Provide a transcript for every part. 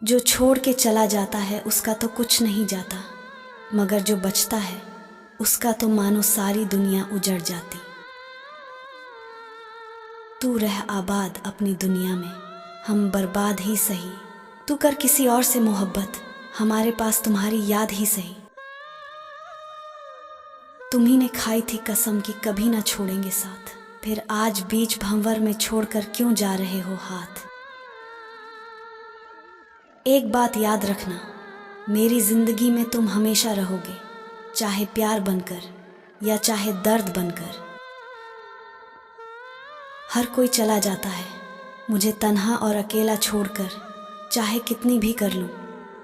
जो छोड़ के चला जाता है उसका तो कुछ नहीं जाता, मगर जो बचता है उसका तो मानो सारी दुनिया उजड़ जाती। तू रह आबाद अपनी दुनिया में, हम बर्बाद ही सही। तू कर किसी और से मोहब्बत, हमारे पास तुम्हारी याद ही सही। तुम्ही ने खाई थी कसम कि कभी ना छोड़ेंगे साथ, फिर आज बीच भंवर में छोड़कर क्यों जा रहे हो हाथ। एक बात याद रखना, मेरी जिंदगी में तुम हमेशा रहोगे, चाहे प्यार बनकर या चाहे दर्द बनकर। हर कोई चला जाता है मुझे तन्हा और अकेला छोड़कर, चाहे कितनी भी कर लूं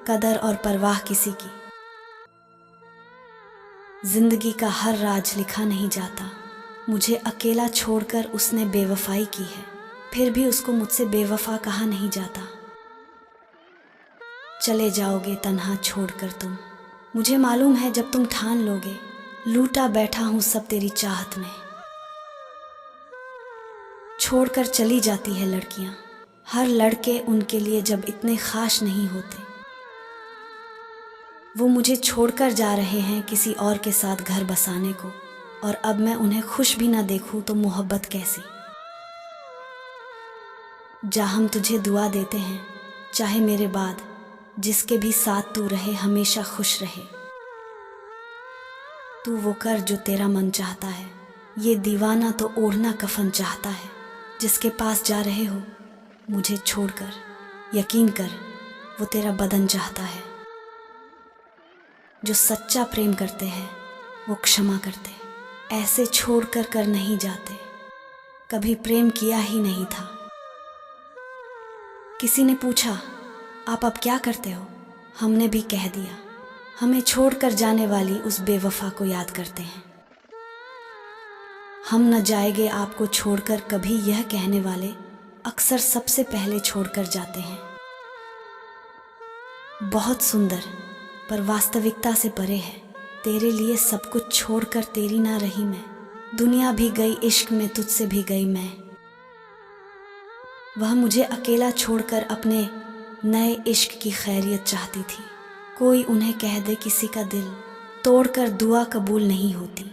कदर और परवाह किसी की। जिंदगी का हर राज लिखा नहीं जाता, मुझे अकेला छोड़कर उसने बेवफाई की है, फिर भी उसको मुझसे बेवफा कहा नहीं जाता। चले जाओगे तन्हा छोड़कर तुम, मुझे मालूम है जब तुम ठान लोगे, लूटा बैठा हूं सब तेरी चाहत में। छोड़कर चली जाती है लड़कियां, हर लड़के उनके लिए जब इतने खास नहीं होते। वो मुझे छोड़कर जा रहे हैं किसी और के साथ घर बसाने को, और अब मैं उन्हें खुश भी ना देखूं तो मोहब्बत कैसी। जा हम तुझे दुआ देते हैं, चाहे मेरे बाद जिसके भी साथ तू रहे हमेशा खुश रहे। तू वो कर जो तेरा मन चाहता है, ये दीवाना तो ओढ़ना कफन चाहता है। जिसके पास जा रहे हो मुझे छोड़कर, यकीन कर वो तेरा बदन चाहता है। जो सच्चा प्रेम करते हैं वो क्षमा करते, ऐसे छोड़कर कर नहीं जाते। कभी प्रेम किया ही नहीं था। किसी ने पूछा आप अब क्या करते हो, हमने भी कह दिया हमें छोड़कर जाने वाली उस बेवफा को याद करते हैं। हम न जाएंगे आपको छोड़कर कभी, यह कहने वाले अक्सर सबसे पहले छोड़कर जाते हैं। बहुत सुंदर पर वास्तविकता से परे है, तेरे लिए सब कुछ छोड़कर तेरी ना रही मैं। दुनिया भी गई इश्क में, तुझसे भी गई मैं। वह मुझे अकेला छोड़कर अपने नए इश्क की खैरियत चाहती थी। कोई उन्हें कह दे किसी का दिल तोड़कर दुआ कबूल नहीं होती।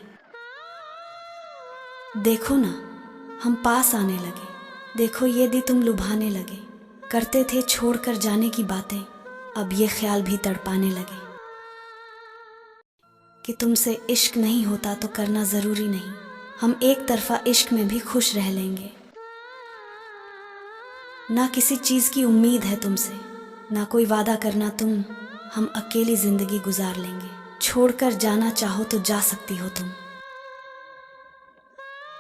देखो ना हम पास आने लगे, देखो ये दी तुम लुभाने लगे। करते थे छोड़कर जाने की बातें, अब ये ख्याल भी तड़पाने लगे कि तुमसे इश्क नहीं होता तो करना ज़रूरी नहीं। हम एक तरफा इश्क में भी खुश रह लेंगे। ना किसी चीज़ की उम्मीद है तुमसे, ना कोई वादा करना तुम, हम अकेली ज़िंदगी गुजार लेंगे। छोड़कर जाना चाहो तो जा सकती हो तुम।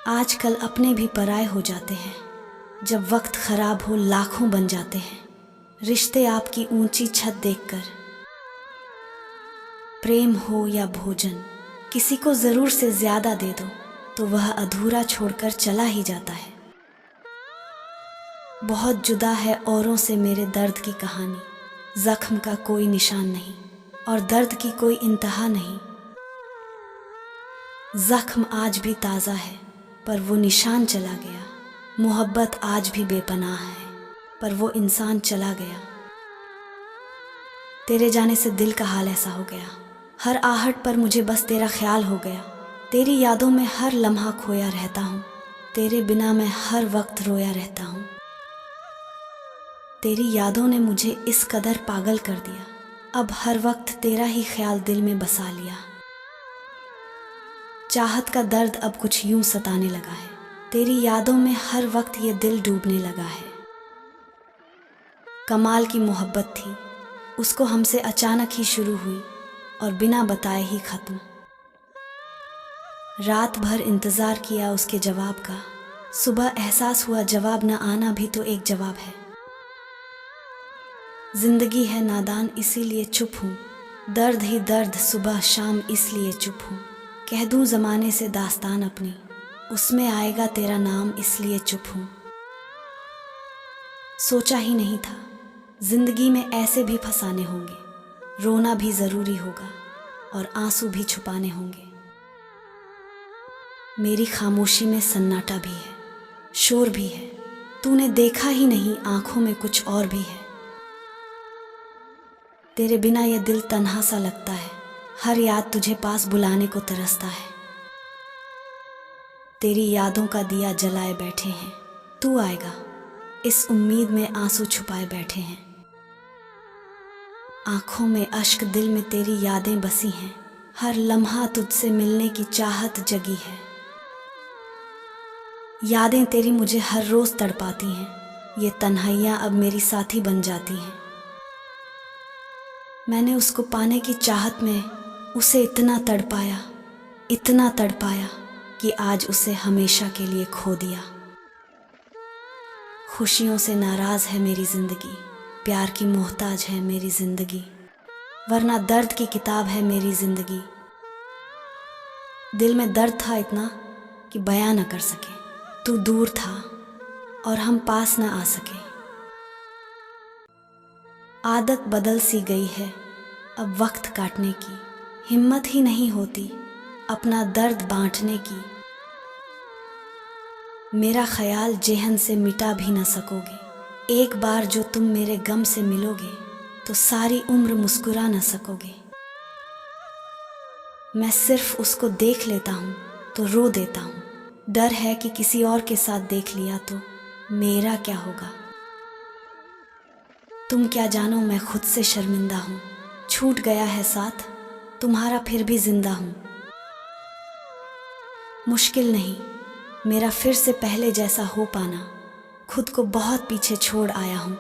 आजकल अपने भी पराए हो जाते हैं, जब वक्त ख़राब हो लाखों बन जाते हैं। रिश्ते आपकी ऊंची छत देखकर, प्रेम हो या भोजन किसी को ज़रूर से ज़्यादा दे दो तो वह अधूरा छोड़कर चला ही जाता है। बहुत जुदा है औरों से मेरे दर्द की कहानी, जख्म का कोई निशान नहीं और दर्द की कोई इंतहा नहीं। जख्म आज भी ताज़ा है पर वो निशान चला गया। मोहब्बत आज भी बेपनाह है पर वो इंसान चला गया। तेरे जाने से दिल का हाल ऐसा हो गया, हर आहट पर मुझे बस तेरा ख्याल हो गया। तेरी यादों में हर लम्हा खोया रहता हूँ, तेरे बिना मैं हर वक्त रोया रहता हूँ। तेरी यादों ने मुझे इस कदर पागल कर दिया, अब हर वक्त तेरा ही ख्याल दिल में बसा लिया। चाहत का दर्द अब कुछ यूं सताने लगा है, तेरी यादों में हर वक्त ये दिल डूबने लगा है। कमाल की मोहब्बत थी, उसको हमसे अचानक ही शुरू हुई और बिना बताए ही ख़त्म। रात भर इंतज़ार किया उसके जवाब का, सुबह एहसास हुआ जवाब न आना भी तो एक जवाब है। जिंदगी है नादान इसीलिए चुप हूँ, दर्द ही दर्द सुबह शाम इसलिए चुप हूँ। कह दूँ ज़माने से दास्तान अपनी, उसमें आएगा तेरा नाम इसलिए चुप हूँ। सोचा ही नहीं था जिंदगी में ऐसे भी फसाने होंगे, रोना भी ज़रूरी होगा और आंसू भी छुपाने होंगे। मेरी खामोशी में सन्नाटा भी है, शोर भी है, तूने देखा ही नहीं आंखों में कुछ और भी है। तेरे बिना ये दिल तन्हा सा लगता है, हर याद तुझे पास बुलाने को तरसता है। तेरी यादों का दिया जलाए बैठे हैं, तू आएगा इस उम्मीद में आंसू छुपाए बैठे हैं। आंखों में अश्क, दिल में तेरी यादें बसी हैं, हर लम्हा तुझसे मिलने की चाहत जगी है। यादें तेरी मुझे हर रोज तड़पाती हैं, ये तन्हाइयाँ अब मेरी साथी बन जाती हैं। मैंने उसको पाने की चाहत में उसे इतना तड़पाया कि आज उसे हमेशा के लिए खो दिया। खुशियों से नाराज है मेरी जिंदगी, प्यार की मोहताज है मेरी जिंदगी, वरना दर्द की किताब है मेरी जिंदगी। दिल में दर्द था इतना कि बयां न कर सके, तू दूर था और हम पास न आ सके। आदत बदल सी गई है अब वक्त काटने की, हिम्मत ही नहीं होती अपना दर्द बांटने की। मेरा ख्याल जेहन से मिटा भी न सकोगे, एक बार जो तुम मेरे गम से मिलोगे तो सारी उम्र मुस्कुरा न सकोगे। मैं सिर्फ उसको देख लेता हूँ तो रो देता हूँ, डर है कि किसी और के साथ देख लिया तो मेरा क्या होगा। तुम क्या जानो मैं खुद से शर्मिंदा हूँ, छूट गया है साथ तुम्हारा फिर भी जिंदा हूँ। मुश्किल नहीं मेरा फिर से पहले जैसा हो पाना, खुद को बहुत पीछे छोड़ आया हूँ।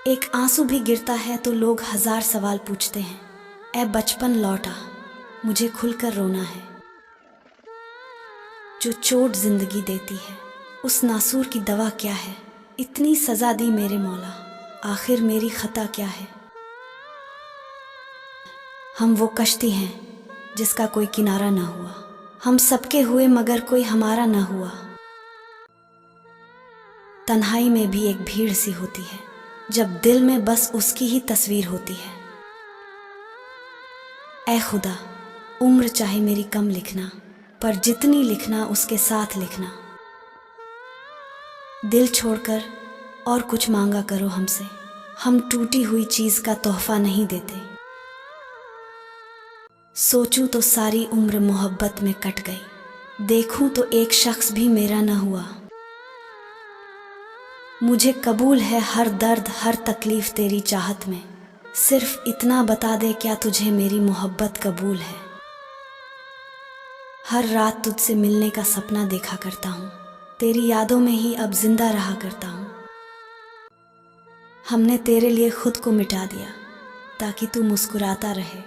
एक आंसू भी गिरता है तो लोग हजार सवाल पूछते हैं, ऐ बचपन लौटा मुझे खुलकर रोना है। जो चोट जिंदगी देती है उस नासूर की दवा क्या है, इतनी सजा दी मेरे मौला आखिर मेरी खता क्या है। हम वो कश्ती हैं जिसका कोई किनारा ना हुआ, हम सबके हुए मगर कोई हमारा ना हुआ। तन्हाई में भी एक भीड़ सी होती है, जब दिल में बस उसकी ही तस्वीर होती है। ऐ खुदा उम्र चाहे मेरी कम लिखना, पर जितनी लिखना उसके साथ लिखना। दिल छोड़कर और कुछ मांगा करो हमसे, हम टूटी हुई चीज का तोहफा नहीं देते। सोचूं तो सारी उम्र मोहब्बत में कट गई, देखूं तो एक शख्स भी मेरा न हुआ। मुझे कबूल है हर दर्द हर तकलीफ तेरी चाहत में, सिर्फ इतना बता दे क्या तुझे मेरी मोहब्बत कबूल है। हर रात तुझसे मिलने का सपना देखा करता हूँ, तेरी यादों में ही अब जिंदा रहा करता हूँ। हमने तेरे लिए खुद को मिटा दिया ताकि तू मुस्कुराता रहे,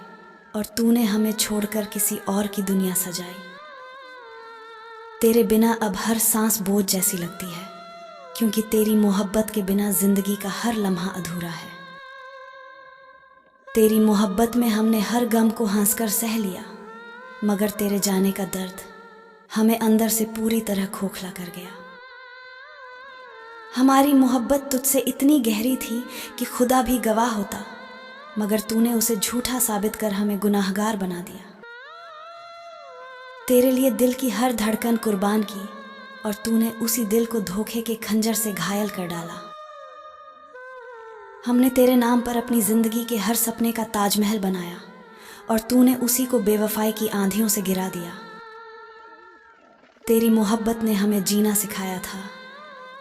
और तूने हमें छोड़कर किसी और की दुनिया सजाई। तेरे बिना अब हर सांस बोझ जैसी लगती है, क्योंकि तेरी मोहब्बत के बिना जिंदगी का हर लम्हा अधूरा है। तेरी मोहब्बत में हमने हर गम को हंसकर सह लिया, मगर तेरे जाने का दर्द हमें अंदर से पूरी तरह खोखला कर गया। हमारी मोहब्बत तुझसे इतनी गहरी थी कि खुदा भी गवाह होता, मगर तूने उसे झूठा साबित कर हमें गुनाहगार बना दिया। तेरे लिए दिल की हर धड़कन कुर्बान की, और तूने उसी दिल को धोखे के खंजर से घायल कर डाला। हमने तेरे नाम पर अपनी जिंदगी के हर सपने का ताजमहल बनाया, और तूने उसी को बेवफाई की आंधियों से गिरा दिया। तेरी मोहब्बत ने हमें जीना सिखाया था,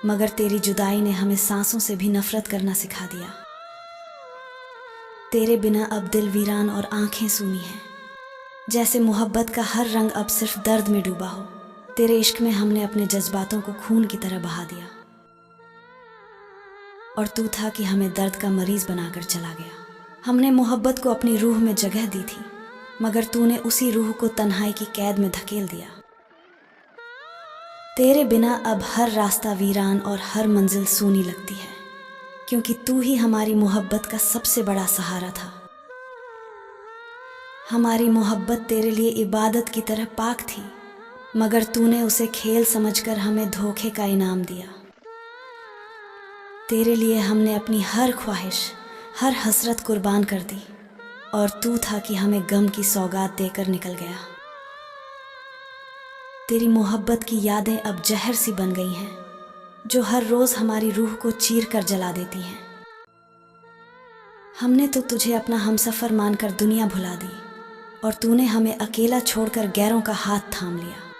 मगर तेरी जुदाई ने हमें सांसों से भी नफरत करना सिखा दिया। तेरे बिना अब दिल वीरान और आंखें सूनी हैं, जैसे मोहब्बत का हर रंग अब सिर्फ दर्द में डूबा हो। तेरे इश्क में हमने अपने जज्बातों को खून की तरह बहा दिया, और तू था कि हमें दर्द का मरीज बनाकर चला गया। हमने मोहब्बत को अपनी रूह में जगह दी थी, मगर तूने उसी रूह को तन्हाई की कैद में धकेल दिया। तेरे बिना अब हर रास्ता वीरान और हर मंजिल सूनी लगती है, क्योंकि तू ही हमारी मोहब्बत का सबसे बड़ा सहारा था। हमारी मोहब्बत तेरे लिए इबादत की तरह पाक थी, मगर तूने उसे खेल समझकर हमें धोखे का इनाम दिया। तेरे लिए हमने अपनी हर ख्वाहिश हर हसरत कुर्बान कर दी, और तू था कि हमें गम की सौगात देकर निकल गया। तेरी मोहब्बत की यादें अब जहर सी बन गई हैं, जो हर रोज हमारी रूह को चीर कर जला देती हैं। हमने तो तुझे अपना हमसफ़र मानकर दुनिया भुला दी और तूने हमें अकेला छोड़कर गैरों का हाथ थाम लिया।